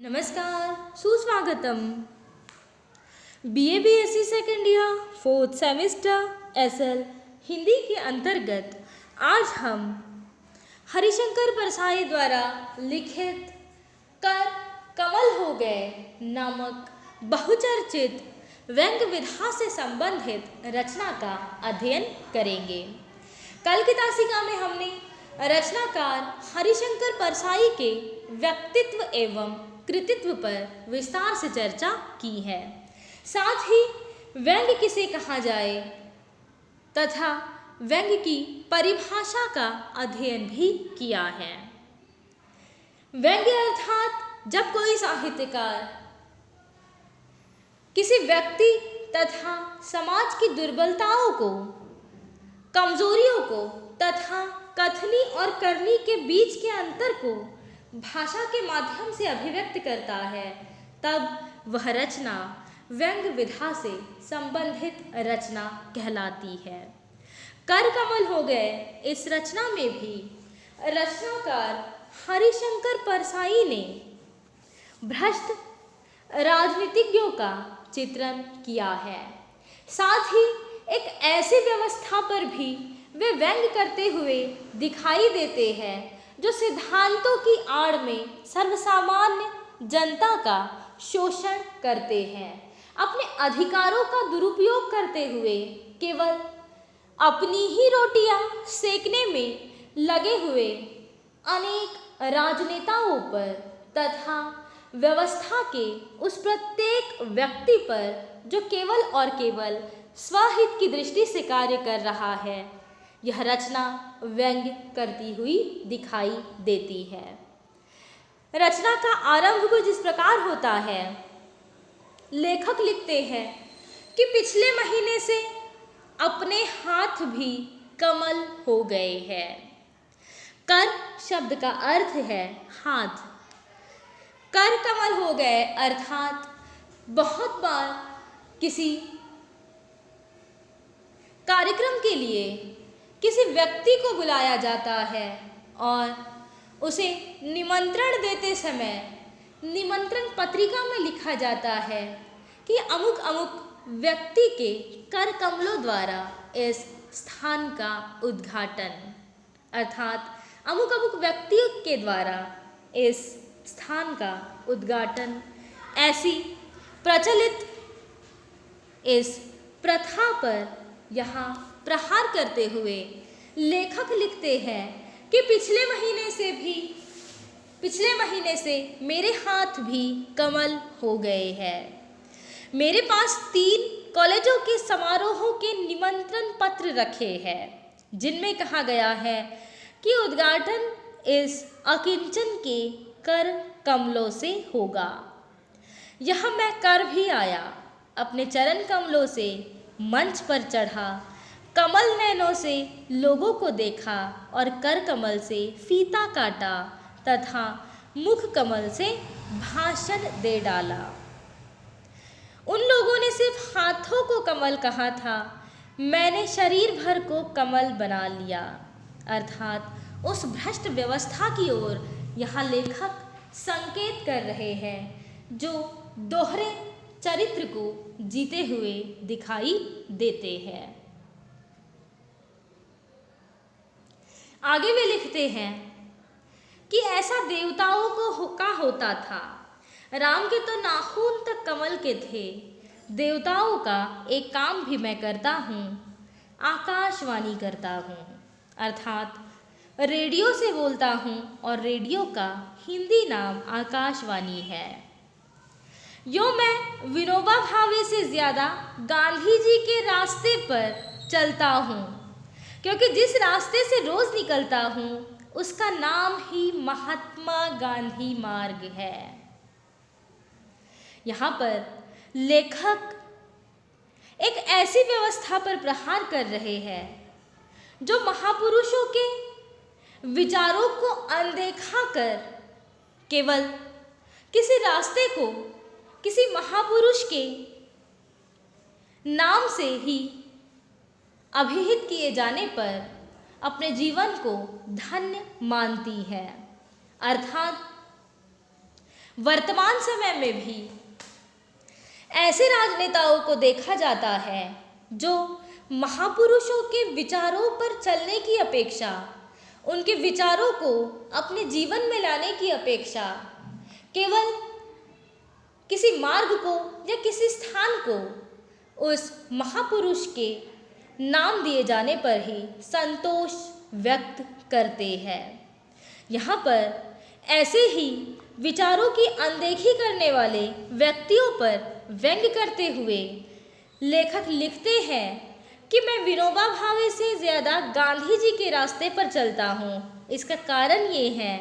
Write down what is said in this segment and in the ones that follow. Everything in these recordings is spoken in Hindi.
नमस्कार, सुस्वागतम। BA BSc second year 4th semester SL Hindi के अंतर्गत आज हम हरिशंकर परसाई द्वारा लिखित कर कमल हो गए नामक बहुचर्चित व्यंग्य विधा से संबंधित रचना का अध्ययन करेंगे। कल की तासिका में हमने रचनाकार हरिशंकर परसाई के व्यक्तित्व एवं कृतित्व पर विस्तार से चर्चा की है। साथ ही व्यंग्य किसे कहा जाए तथा व्यंग्य की परिभाषा का अध्ययन भी किया है। व्यंग्य अर्थात जब कोई साहित्यकार किसी व्यक्ति तथा समाज की दुर्बलताओं को, कमजोरियों को तथा कथनी और करनी के बीच के अंतर को भाषा के माध्यम से अभिव्यक्त करता है, तब वह रचना व्यंग्य विधा से संबंधित रचना कहलाती है। कर कमल हो गए इस रचना में भी रचनाकार हरिशंकर परसाई ने भ्रष्ट राजनीतिज्ञों का चित्रण किया है। साथ ही एक ऐसी व्यवस्था पर भी वे व्यंग्य करते हुए दिखाई देते हैं जो सिद्धांतों की आड़ में सर्वसामान्य जनता का शोषण करते हैं, अपने अधिकारों का दुरुपयोग करते हुए केवल अपनी ही रोटियां सेकने में लगे हुए अनेक राजनेताओं पर तथा व्यवस्था के उस प्रत्येक व्यक्ति पर जो केवल और केवल स्वहित की दृष्टि से कार्य कर रहा है, यह रचना व्यंग्य करती हुई दिखाई देती है। रचना का आरंभ कुछ इस प्रकार होता है। लेखक लिखते हैं कि पिछले महीने से अपने हाथ भी कमल हो गए हैं। कर शब्द का अर्थ है हाथ। कर कमल हो गए अर्थात बहुत बार किसी कार्यक्रम के लिए किसी व्यक्ति को बुलाया जाता है और उसे निमंत्रण देते समय निमंत्रण पत्रिका में लिखा जाता है कि अमुक अमुक व्यक्ति के कर कमलों द्वारा इस स्थान का उद्घाटन, अर्थात अमुक अमुक व्यक्तियों के द्वारा इस स्थान का उद्घाटन, ऐसी प्रचलित इस प्रथा पर यहाँ प्रहार करते हुए लेखक लिखते हैं कि पिछले महीने से मेरे हाथ भी कमल हो गए हैं। मेरे पास 3 कॉलेजों के समारोहों के निमंत्रण पत्र रखे हैं, जिनमें कहा गया है कि उद्घाटन इस अकिंचन के कर कमलों से होगा। यह मैं कर भी आया, अपने चरण कमलों से मंच पर चढ़ा, कमल नैनों से लोगों को देखा और कर कमल से फीता काटा तथा मुख कमल से भाषण दे डाला। उन लोगों ने सिर्फ हाथों को कमल कहा था, मैंने शरीर भर को कमल बना लिया। अर्थात उस भ्रष्ट व्यवस्था की ओर यहाँ लेखक संकेत कर रहे हैं जो दोहरे चरित्र को जीते हुए दिखाई देते हैं। आगे वे लिखते हैं कि ऐसा देवताओं का होता था। राम के तो नाखून तक कमल के थे। देवताओं का एक काम भी मैं करता हूँ, आकाशवाणी करता हूँ, अर्थात रेडियो से बोलता हूँ और रेडियो का हिंदी नाम आकाशवाणी है। यो मैं विनोबा भावे से ज़्यादा गांधी जी के रास्ते पर चलता हूँ, क्योंकि जिस रास्ते से रोज़ निकलता हूँ उसका नाम ही महात्मा गांधी मार्ग है। यहाँ पर लेखक एक ऐसी व्यवस्था पर प्रहार कर रहे हैं जो महापुरुषों के विचारों को अनदेखा कर केवल किसी रास्ते को किसी महापुरुष के नाम से ही अभिहित किए जाने पर अपने जीवन को धन्य मानती है। अर्थात वर्तमान समय में भी ऐसे राजनेताओं को देखा जाता है जो महापुरुषों के विचारों पर चलने की अपेक्षा, उनके विचारों को अपने जीवन में लाने की अपेक्षा केवल किसी मार्ग को या किसी स्थान को उस महापुरुष के नाम दिए जाने पर ही संतोष व्यक्त करते हैं। यहाँ पर ऐसे ही विचारों की अनदेखी करने वाले व्यक्तियों पर व्यंग्य करते हुए लेखक लिखते हैं कि मैं विनोबा भावे से ज़्यादा गांधी जी के रास्ते पर चलता हूँ। इसका कारण ये है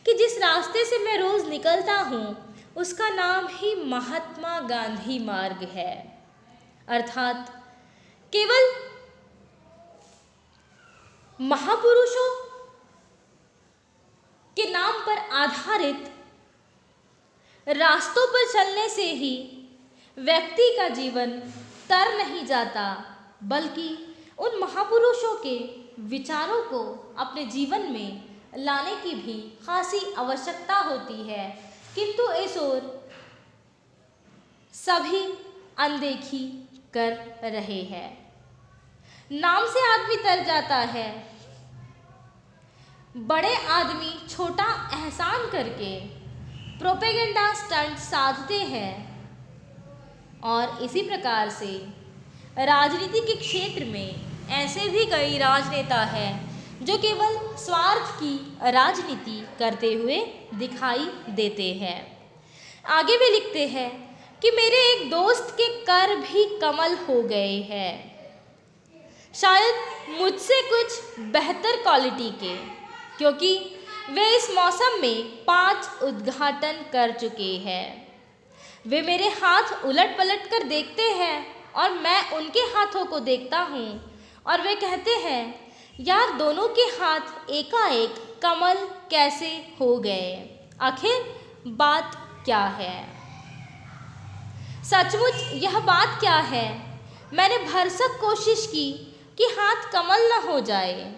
कि जिस रास्ते से मैं रोज़ निकलता हूँ उसका नाम ही महात्मा गांधी मार्ग है। अर्थात केवल महापुरुषों के नाम पर आधारित रास्तों पर चलने से ही व्यक्ति का जीवन तर नहीं जाता, बल्कि उन महापुरुषों के विचारों को अपने जीवन में लाने की भी खासी आवश्यकता होती है, किंतु इस ओर सभी अनदेखी कर रहे हैं। नाम से आदमी तर जाता है, बड़े आदमी छोटा एहसान करके प्रोपेगेंडा स्टंट साधते हैं और इसी प्रकार से राजनीति के क्षेत्र में ऐसे भी कई राजनेता हैं जो केवल स्वार्थ की राजनीति करते हुए दिखाई देते हैं। आगे वे लिखते हैं कि मेरे एक दोस्त के कर भी कमल हो गए हैं, शायद मुझसे कुछ बेहतर क्वालिटी के, क्योंकि वे इस मौसम में 5 उद्घाटन कर चुके हैं। वे मेरे हाथ उलट पलट कर देखते हैं और मैं उनके हाथों को देखता हूँ और वे कहते हैं, यार दोनों के हाथ एकाएक कमल कैसे हो गए, आखिर बात क्या है। सचमुच यह बात क्या है। मैंने भरसक कोशिश की कि हाथ कमल न हो जाए।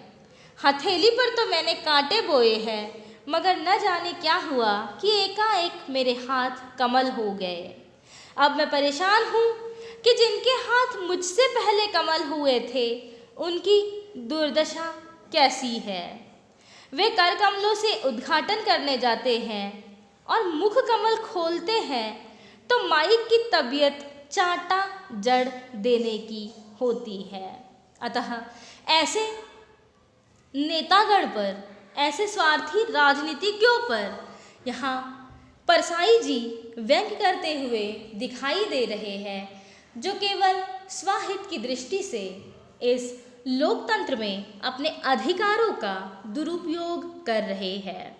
हथेली पर तो मैंने कांटे बोए हैं, मगर न जाने क्या हुआ कि एकाएक मेरे हाथ कमल हो गए। अब मैं परेशान हूँ कि जिनके हाथ मुझसे पहले कमल हुए थे उनकी दुर्दशा कैसी है। वे कर कमलों से उद्घाटन करने जाते हैं और मुख कमल खोलते हैं तो माइक की तबीयत चाटा जड़ देने की होती है। अतः ऐसे नेतागण पर, ऐसे स्वार्थी राजनीतिज्ञों पर यहाँ परसाई जी व्यंग्य करते हुए दिखाई दे रहे हैं, जो केवल स्वहित की दृष्टि से इस लोकतंत्र में अपने अधिकारों का दुरुपयोग कर रहे हैं।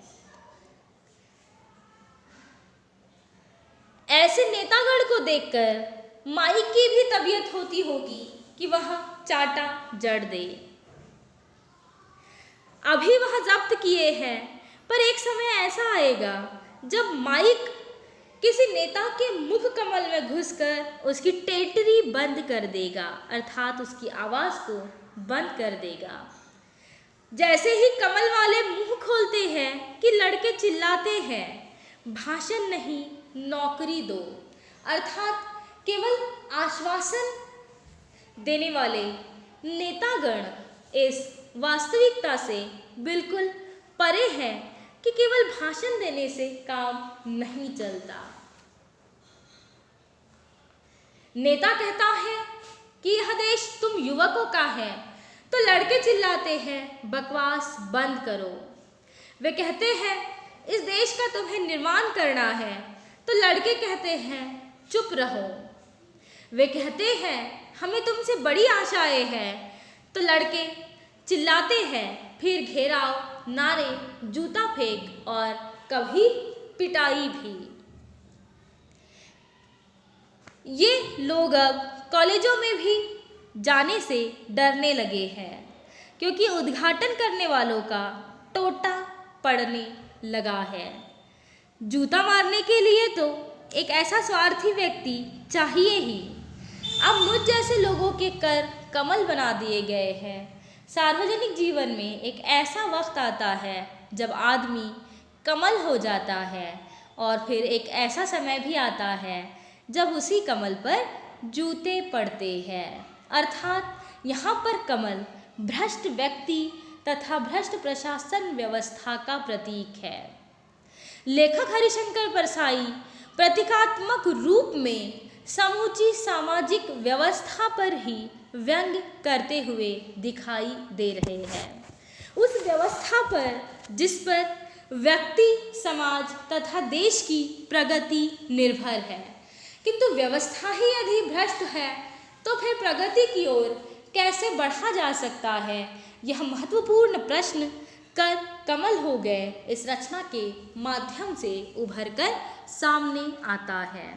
ऐसे नेतागण को देखकर माइक की भी तबीयत होती होगी कि वह चाटा जड़ दे। अभी वह जब्त किए हैं, पर एक समय ऐसा आएगा जब माइक किसी नेता के मुख कमल में घुसकर उसकी टेटरी बंद कर देगा, अर्थात उसकी आवाज़ को बंद कर देगा। जैसे ही कमल वाले मुंह खोलते हैं कि लड़के चिल्लाते हैं, भाषण नहीं नौकरी दो, अर्थात केवल आश्वासन देने वाले नेतागण इस वास्तविकता से बिल्कुल परे है कि केवल भाषण देने से काम नहीं चलता। नेता कहता है कि यह देश तुम युवकों का है, तो लड़के चिल्लाते हैं बकवास बंद करो। वे कहते हैं इस देश का तुम्हें निर्माण करना है, तो लड़के कहते हैं चुप रहो। वे कहते हैं हमें तुमसे बड़ी आशाएं हैं, तो लड़के चिल्लाते हैं, फिर घेराव, नारे, जूता फेंक और कभी पिटाई भी। ये लोग अब कॉलेजों में भी जाने से डरने लगे हैं, क्योंकि उद्घाटन करने वालों का टोटा पड़ने लगा है। जूता मारने के लिए तो एक ऐसा स्वार्थी व्यक्ति चाहिए ही। अब मुझ जैसे लोगों के कर कमल बना दिए गए हैं। सार्वजनिक जीवन में एक ऐसा वक्त आता है जब आदमी कमल हो जाता है और फिर एक ऐसा समय भी आता है जब उसी कमल पर जूते पड़ते हैं। अर्थात यहाँ पर कमल भ्रष्ट व्यक्ति तथा भ्रष्ट प्रशासन व्यवस्था का प्रतीक है। लेखक हरिशंकर परसाई प्रतीकात्मक रूप में समूची सामाजिक व्यवस्था पर ही व्यंग्य करते हुए दिखाई दे रहे हैं। उस व्यवस्था पर जिस पर व्यक्ति, समाज तथा देश की प्रगति निर्भर है। किंतु व्यवस्था ही यदि भ्रष्ट है तो फिर प्रगति की ओर कैसे बढ़ा जा सकता है? यह महत्वपूर्ण प्रश्न कर कमल हो गए इस रचना के माध्यम से उभरकर सामने आता है।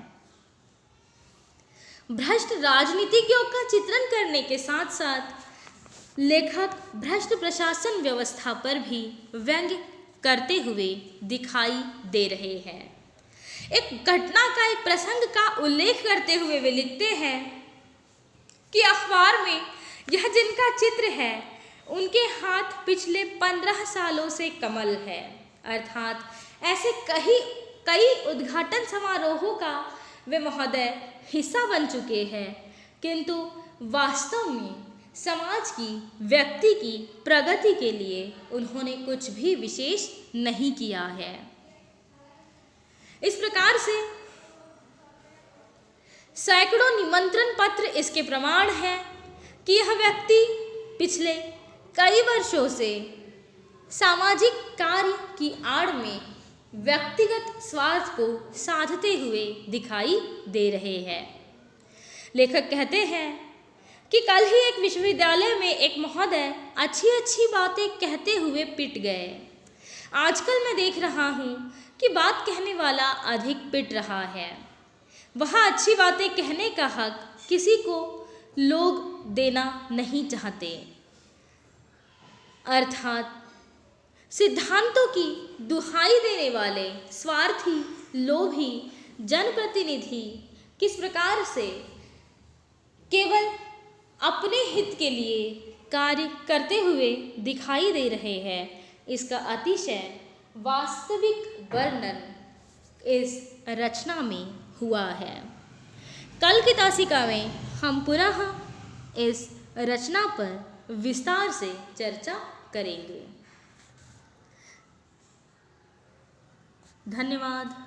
भ्रष्ट राजनीतिज्ञों का चित्रण करने के साथ साथ लेखक भ्रष्ट प्रशासन व्यवस्था पर भी व्यंग्य करते हुए दिखाई दे रहे हैं। एक घटना का, एक प्रसंग का उल्लेख करते हुए वे लिखते हैं कि अखबार में यह जिनका चित्र है उनके हाथ पिछले 15 सालों से कमल है। अर्थात ऐसे कई उद्घाटन समारोहों का वे महोदय हिस्सा बन चुके हैं, किंतु वास्तव में समाज की, व्यक्ति की प्रगति के लिए उन्होंने कुछ भी विशेष नहीं किया है। इस प्रकार से सैकड़ों निमंत्रण पत्र इसके प्रमाण हैं कि यह व्यक्ति पिछले कई वर्षों से सामाजिक कार्य की आड़ में व्यक्तिगत स्वार्थ को साधते हुए दिखाई दे रहे हैं। लेखक कहते हैं कि कल ही एक विश्वविद्यालय में एक महोदय अच्छी बातें कहते हुए पिट गए। आजकल मैं देख रहा हूँ कि बात कहने वाला अधिक पिट रहा है। वह अच्छी बातें कहने का हक किसी को लोग देना नहीं चाहते। अर्थात सिद्धांतों की दुहाई देने वाले स्वार्थी, लोभी जनप्रतिनिधि किस प्रकार से केवल अपने हित के लिए कार्य करते हुए दिखाई दे रहे हैं, इसका अतिशय वास्तविक वर्णन इस रचना में हुआ है। कल की तासिका में हम पुनः इस रचना पर विस्तार से चर्चा करेंगे। धन्यवाद।